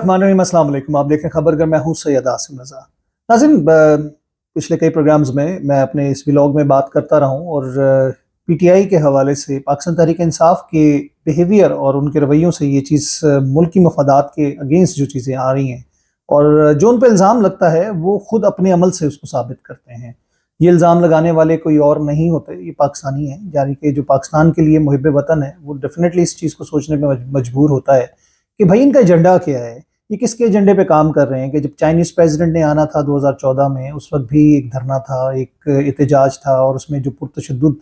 बिस्मिल्लाहिर्रहमानिर्रहीम, अस्सलाम वालेकुम। आप देखें खबर घर, मैं हूँ सैयद आसिम रज़ा। नाज़रीन, पिछले कई प्रोग्राम्स में मैं अपने इस व्लॉग में बात करता रहा हूँ और पीटीआई के हवाले से पाकिस्तान तहरीक इंसाफ के बिहेवियर और उनके रवैयों से ये चीज़ मुल्की मफादात के अगेंस्ट जो चीज़ें आ रही हैं और जो उन पर इल्ज़ाम लगता है वो ख़ुद अपने अमल से उसको साबित करते हैं। ये इल्ज़ाम लगाने वाले कोई और नहीं होते, ये पाकिस्तानी हैं। यानी कि जो पाकिस्तान के लिए मुहिब वतन है वो डेफिनेटली इस चीज़ को सोचने में मजबूर होता है कि भाई इनका एजेंडा क्या है, ये किसके एजेंडे पे काम कर रहे हैं। कि जब चाइनीज़ प्रेसिडेंट ने आना था 2014 में, उस वक्त भी एक धरना था, एक एहतजाज था और उसमें जो पुरतशद्दुद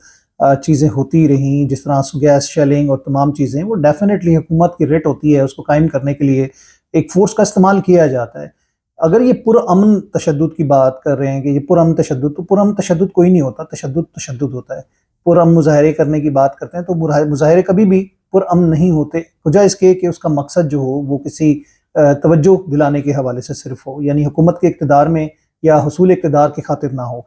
चीज़ें होती रहीं, जिस तरह गैस शेलिंग और तमाम चीज़ें, वो डेफिनेटली हुकूमत की रेट होती है, उसको कायम करने के लिए एक फ़ोर्स का इस्तेमाल किया जाता है। अगर ये पुरअमन तशद्दुद की बात कर रहे हैं कि ये पुरअमन तशद्दुद, तो पुरअमन तशद्दुद कोई नहीं होता, तशद्दुद तशद्दुद होता है। पुरअमन मुज़ाहरे करने की बात करते हैं तो मुज़ाहरे कभी भी पुरअमन नहीं होते, वजह इसके कि उसका मकसद जो हो वो किसी तवज्जो दिलाने के हवाले से सिर्फ हो, यानी हुकूमत के इक़्तिदार में या हुसूल इक़्तिदार की खातिर ना हो।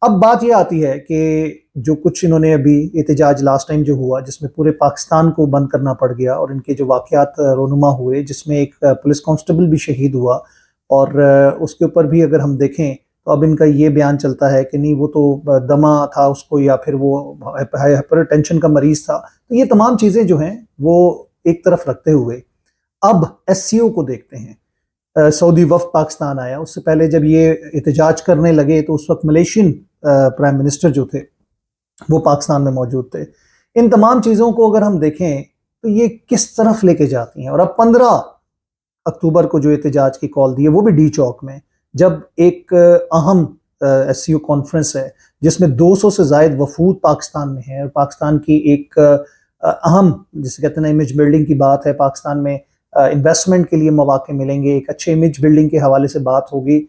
अब बात ये आती है कि जो कुछ इन्होंने अभी एहतजाज लास्ट टाइम जो हुआ, जिसमें पूरे पाकिस्तान को बंद करना पड़ गया और इनके जो वाक़यात रोनुमा हुए, जिसमें एक पुलिस कांस्टेबल भी शहीद हुआ और उसके ऊपर भी अगर हम देखें तो अब इनका ये बयान चलता है कि नहीं वो तो दमा था उसको, या फिर वो हाइपरटेंशन का मरीज़ था। तो ये तमाम चीज़ें जो हैं वो एक तरफ रखते हुए अब एससीओ को देखते हैं। सऊदी वफ़द पाकिस्तान आया, उससे पहले जब ये एहतजाज करने लगे तो उस वक्त मलेशियन प्राइम मिनिस्टर जो थे वो पाकिस्तान में मौजूद थे। इन तमाम चीज़ों को अगर हम देखें तो ये किस तरफ लेके जाती हैं। और अब 15 अक्टूबर को जो एहतजाज की कॉल दी है वो भी डी चौक में, जब एक अहम एससीओ कॉन्फ्रेंस है जिसमें 200 से ज़ायद वफूद पाकिस्तान में है और पाकिस्तान की एक अहम, जिसे कहते हैं इमेज बिल्डिंग की बात है, पाकिस्तान में इन्वेस्टमेंट के लिए मौके मिलेंगे, एक अच्छे इमेज बिल्डिंग के हवाले से बात होगी।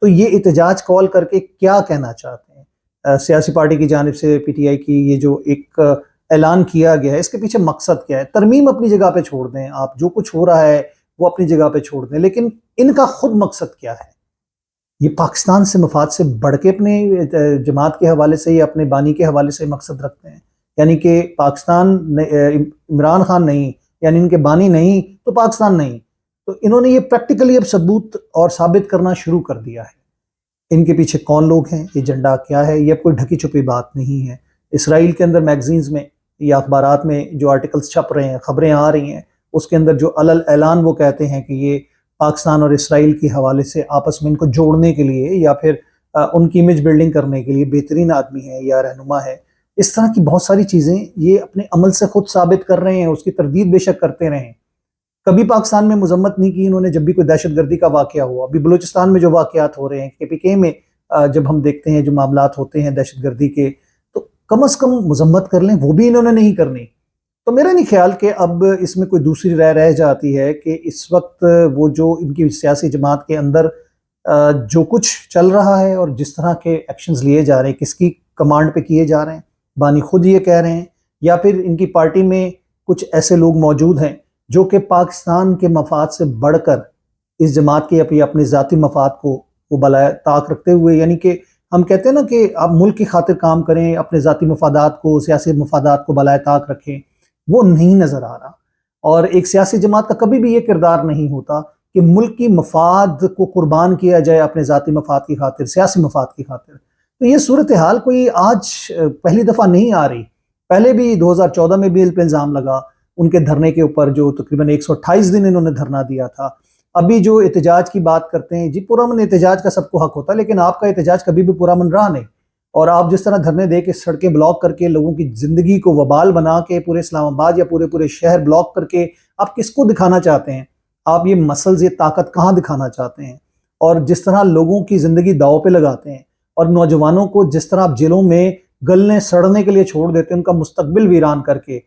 तो ये एहतजाज कॉल करके क्या कहना चाहते हैं सियासी पार्टी की जानिब से, पीटीआई की ये जो एक ऐलान किया गया है, इसके पीछे मकसद क्या है। तरमीम अपनी जगह पे छोड़ दें, आप जो कुछ हो रहा है वो अपनी जगह पे छोड़ दें, लेकिन इनका खुद मकसद क्या है। ये पाकिस्तान से मफाद से बढ़ के अपने जमात के हवाले से या अपने बानी के हवाले से मकसद रखते हैं। यानी कि पाकिस्तान इमरान खान नहीं, यानी इनके बानी नहीं तो पाकिस्तान नहीं। तो इन्होंने ये प्रैक्टिकली अब सबूत और साबित करना शुरू कर दिया है। इनके पीछे कौन लोग हैं, एजेंडा क्या है, ये कोई ढकी छुपी बात नहीं है। इसराइल के अंदर मैगजीन्स में या अखबारात में जो आर्टिकल्स छप रहे हैं, खबरें आ रही हैं, उसके अंदर जो अलल ऐलान वो कहते हैं कि ये पाकिस्तान और इसराइल के हवाले से आपस में इनको जोड़ने के लिए या फिर उनकी इमेज बिल्डिंग करने के लिए बेहतरीन आदमी है या रहनुमा है। इस तरह की बहुत सारी चीज़ें ये अपने अमल से खुद साबित कर रहे हैं, उसकी तरदीद बेशक करते रहें। कभी पाकिस्तान में मजम्मत नहीं की इन्होंने जब भी कोई दहशतगर्दी का वाक़या हुआ। अभी बलूचिस्तान में जो वाक़यात हो रहे हैं, केपीके में जब हम देखते हैं जो मामलात होते हैं दहशतगर्दी के, तो कम अज़ कम मजम्मत कर लें, वो भी इन्होंने नहीं करनी। तो मेरा नहीं ख्याल कि अब इसमें कोई दूसरी राय रह जाती है कि इस वक्त वो जो इनकी सियासी जमात के अंदर जो कुछ चल रहा है और जिस तरह के एक्शंस लिए जा रहे हैं, किसकी कमांड पे किए जा रहे हैं, बानी खुद ये कह रहे हैं या फिर इनकी पार्टी में कुछ ऐसे लोग मौजूद हैं जो कि पाकिस्तान के मफाद से बढ़कर इस जमात के अपने ज़ाती मफाद को वो बलाए ताक रखते हुए, यानी कि हम कहते हैं ना कि आप मुल्क की खातिर काम करें, अपने ज़ाती मफादात को, सियासी मफादात को बलाए ताक रखें, वो नहीं नज़र आ रहा। और एक सियासी जमात का कभी भी ये किरदार नहीं होता कि मुल्क की मफाद को कुर्बान किया जाए अपने ज़ाती मफाद की खातिर, सियासी मफाद की खातिर। तो ये सूरत हाल कोई आज पहली दफ़ा नहीं आ रही। पहले भी 2014 में भी इन पर इल्ज़ाम लगा उनके धरने के ऊपर, जो तकरीबन 128 दिन इन्होंने धरना दिया था। अभी जो एहतजाज की बात करते हैं, जी पुरअमन एहतजाज का सबको हक होता है, लेकिन आपका एहतजाज कभी भी पुरअमन रहा नहीं। और आप जिस तरह धरने दे के, सड़कें ब्लॉक करके, लोगों की ज़िंदगी को वबाल बना के पूरे इस्लामाबाद या पूरे शहर ब्लॉक करके आप किसको दिखाना चाहते हैं। आप ये मसल्स, ये ताकत कहाँ दिखाना चाहते हैं। और जिस तरह लोगों की ज़िंदगी दांव पे लगाते हैं और नौजवानों को जिस तरह आप जेलों में गलने सड़ने के लिए छोड़ देते हैं, उनका मुस्तकबिल वीरान करके,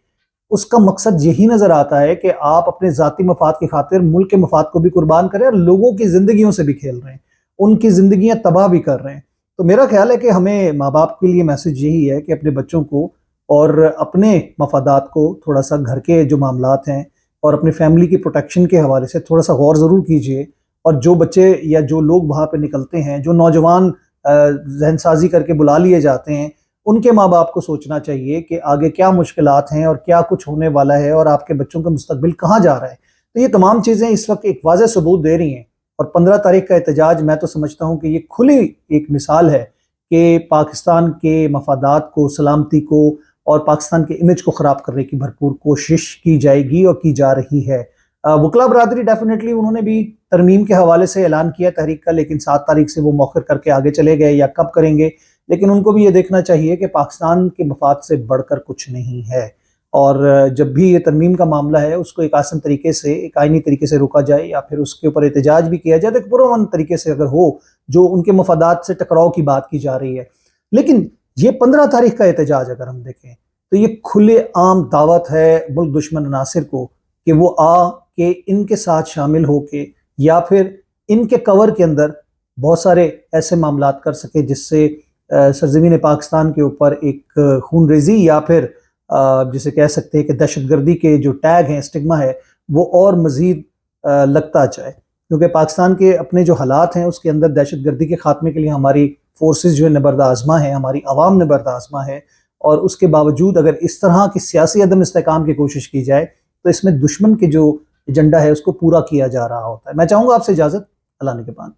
उसका मकसद यही नज़र आता है कि आप अपने ज़ाती मफाद की खातिर मुल्क के मफाद को भी कुर्बान करें और लोगों की ज़िंदगियों से भी खेल रहे हैं, उनकी ज़िंदगियाँ तबाह भी कर रहे हैं। तो मेरा ख्याल है कि हमें माँ बाप के लिए मैसेज यही है कि अपने बच्चों को और अपने मफादात को थोड़ा सा, घर के जो मामलात हैं और अपनी फैमिली की प्रोटेक्शन के हवाले से थोड़ा सा गौर ज़रूर कीजिए। और जो बच्चे या जो लोग वहाँ पे निकलते हैं, जो नौजवान जहनसाजी करके बुला लिए जाते हैं, उनके माँ बाप को सोचना चाहिए कि आगे क्या मुश्किलात हैं और क्या कुछ होने वाला है और आपके बच्चों का मुस्तकबिल कहाँ जा रहा है। تو یہ تمام چیزیں اس وقت ایک واضح ثبوت دے رہی ہیں، اور 15 تاریخ کا احتجاج میں تو سمجھتا ہوں کہ یہ کھلی ایک مثال ہے کہ پاکستان کے مفادات کو، سلامتی کو اور پاکستان کے امیج کو خراب کرنے کی بھرپور کوشش کی جائے گی اور کی جا رہی ہے۔ وکلا برادری ڈیفینیٹلی انہوں نے بھی ترمیم کے حوالے سے اعلان کیا تحریک کا، لیکن 7 تاریخ سے وہ مؤخر کر کے آگے چلے گئے، یا کب کریں گے، لیکن ان کو بھی یہ دیکھنا چاہیے کہ پاکستان کے مفاد سے بڑھ کر کچھ نہیں ہے، اور جب بھی یہ ترمیم کا معاملہ ہے اس کو ایک آسان طریقے سے، ایک آئینی طریقے سے روکا جائے، یا پھر اس کے اوپر احتجاج بھی کیا جائے تو ایک پرامن طریقے سے اگر ہو، جو ان کے مفادات سے ٹکراؤ کی بات کی جا رہی ہے۔ لیکن یہ 15 تاریخ کا احتجاج اگر ہم دیکھیں تو یہ کھلے عام دعوت ہے ملک دشمن عناصر کو کہ وہ کہ ان کے ساتھ شامل ہو کے، یا پھر ان کے کور کے اندر بہت سارے ایسے معاملات کر سکے جس سے سرزمین پاکستان کے اوپر ایک خون ریزی، یا پھر جسے کہہ سکتے ہیں کہ دہشت گردی کے جو ٹیگ ہیں، اسٹگما ہے، وہ اور مزید لگتا جائے، کیونکہ پاکستان کے اپنے جو حالات ہیں اس کے اندر دہشت گردی کے خاتمے کے لیے ہماری فورسز جو نبرد آزما ہیں، ہماری عوام نبرد آزما ہے، اور اس کے باوجود اگر اس طرح کی سیاسی عدم استحکام کی کوشش کی جائے تو اس میں دشمن کے جو ایجنڈا ہے اس کو پورا کیا جا رہا ہوتا ہے۔ میں چاہوں گا آپ سے اجازت، اللہ نے کے بعد۔